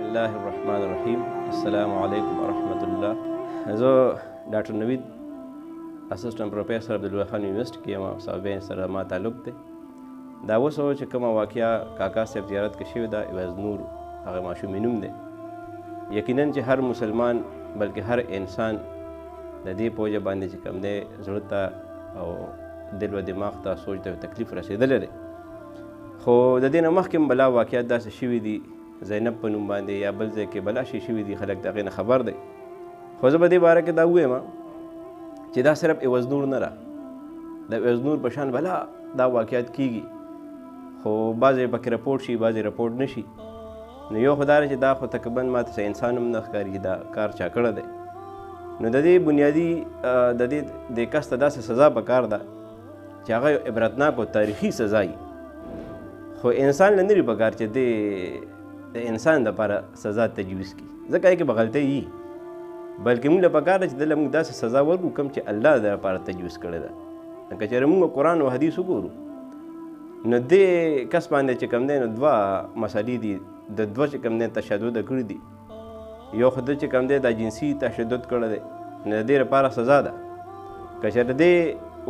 الله الرحمن الرحیم. السلام علیکم ورحمۃ الله. زه ډاکټر نوید اسسټنټ پروفیسر عبدالله خان یونیورسټي کې یم. صاحبین سره ما تعلق دی. دا اوس چې کومه واقعه کاکا صاحب زیارت کې شوې ده، عوض نور هغه ماشومې نوم دی. یقینا چې هر مسلمان بلکې هر انسان د دې په وجه باندې چې کوم دی زړه ته او دل و دماغ ته سوچ ته تکلیف رسېدلی دی. خو د دې نه مخکې هم بلا واقعات داسې شوي دي، زینب په نوم باندې یا بل ځای کې بلا شي شوي دي، خلک د هغې نه خبر دی. خو زه په دې باره کې دا ووایم چې دا صرف عوض نور نه ده، د عوض نور په شان بلا دا واقعات کیږي، خو بعضې پکې رپورټ شي، بعضې رپورټ نه شي. نو یو خو دا چې دا خو تقریبا ماته څه انسان هم نه ښکاري چې دا کار چا کړی دی. نو د دې بنیادي د دې کس ته داسې سزا پکار ده چې هغه یو عبرتناک او تاریخي سزا وي. خو انسان له نه وي پکار چې د انسان دپاره سزا تجویز کړي، ځکه کې به غلطۍ وي، بلکې موږ له پکار ده چې دله موږ داسې سزا ورکړو کوم چې الله د لپاره تجویز کړې ده. لکه چېرې موږ قرآن او حدیث وګورو نو دې کس باندې چې کوم دی نو دوه مسلې دي، د دوه چې کوم دی تشدد کړي دي. یو خو چې کوم دی دا جنسي تشدد کړی دی، نو د دې لپاره سزا ده. که چېرې دې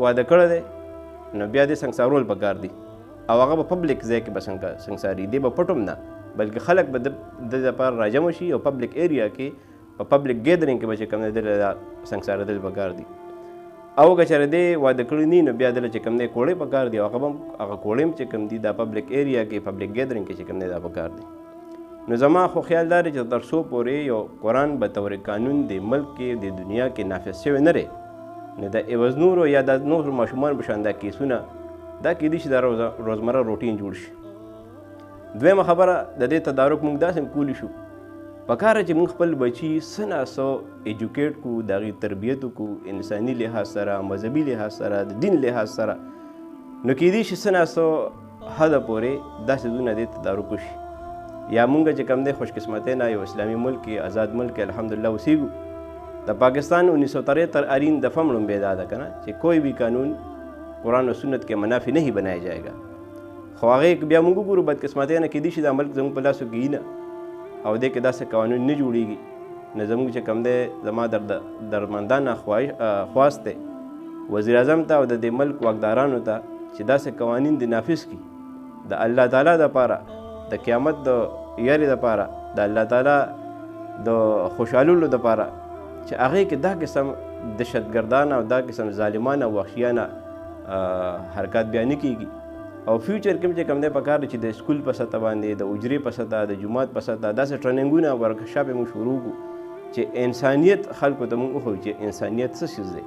واده کړی دی نو بیا دې سنګسارول پکار دي، او هغه به پبلک ځای کې به سنګساري، دې به پټ هم نه بلکې خلک به د لپاره راجمع شي او پبلک ایریا کې په پبلک ګیدرینګ کې به چې کوم دی دله سنګسارېدل پکار دي. او که چېرې دې واده کړي نه نو بیا دله چې کوم دی کوړی پکار دي، او هغه به هغه کوړی هم چې کوم دي دا پبلک ایریا کې پبلک ګیدرینګ کې چې کوم دی دا پکار دي. نو زما خو خیال دا دی چې تر څو پورې یو قرآن بطور قانون د ملک کې د دنیا کې نافذ شوی نه دی، نو د عوض نورو یا د نورو ماشومانو په شان دا کیسونه دا کیدای شي دا روزمره روټین جوړ شي. دویمه خبره د دې تدارک موږ داسې کولی شو، پکار چې موږ خپل بچي څه ناسو ایجوکیټ کړو، د هغې تربیت وکړو انساني لحاظ سره، مذهبي لحاظ سره، د دین لحاظ سره. نو کیدای شي څه ناسو حده پورې دا څیزونه دې تدارک وشي. یا مونږ چې کوم دی خوشقسمتۍ نه یو اسلامي ملک کې آزاد ملک کې الحمدلله اوسیږو. د پاکستان 1973 آئین دفعہ में बेदा था ना कि कोई भी कानून कुरान और सुन्नत के मुनाफी नहीं बनाया जाएगा. ख्वागे बया मुंगू गुरु बदकिस्मत है ना कि दिशी दा मल्क जमू पला सो की ना और दे के दासे कानून नहीं जुड़ेगी न जमू चे कम दे जमा दरमंदाना ख्वास्ते वज़ीर आज़म था और दे मल्क वाकदारान होता कि दासे कवानीन दे नाफिज की द अल्लाह ताला दा पारा द क़यामत द यारी दा पारा द अल्लाह ताला द खुशहालुल दा पारा چې هغې کې دا قسم دهشتګردانه او دا قسم ظالمانه او وحشیانه حرکات بیا نه کېږي. او فیوچر کې چې کوم دی پکار دی چې د سکول په سطح باندې، د حجرې په سطح، د جومات په سطح داسې ټریننګونه ورکشاپ یې موږ شروع کړو چې انسانیت خلکو ته موږ وښیو چې انسانیت څه شی دی.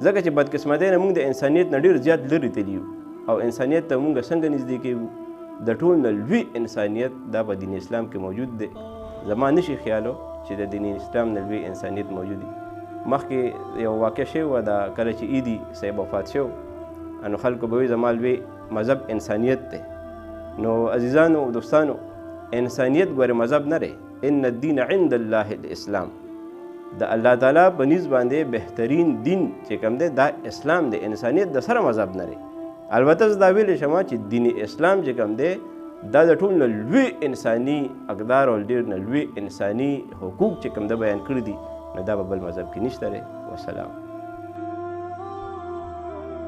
ځکه چې بدقسمتۍ نه موږ د انسانیت نه ډېر زیات لرې تللي یو، او انسانیت ته موږ څنګه نږدې کېږو. د ټول نه لوی انسانیت دا په دین اسلام کې موجود دی. زما نشي خیالو چې د دین اسلام نه لوی انسانیت موجود دی. مخکې یو واقع شوی وه، دا کله چې ایدي صاحب وفات شو نو خلکو به وایي زما لوی مذهب انسانیت دی. نو عزیزانو او دوستانو، انسانیت ګورې مذهب نه دی، ان الدین عند الله الاسلام. د الله تعالی په نزد باندې بهترین دین چې کوم دی دا اسلام دی، انسانیت د سره مذهب نه دی. البته زه دا ویلی شم چې دین اسلام چې کوم دی دا د ټول نه لوی انساني اقدار او ډېر نه لوی انساني حقوق چې کوم ده بیان کړي دي، نو دا به بل مذهب کې نشته دی. والسلام.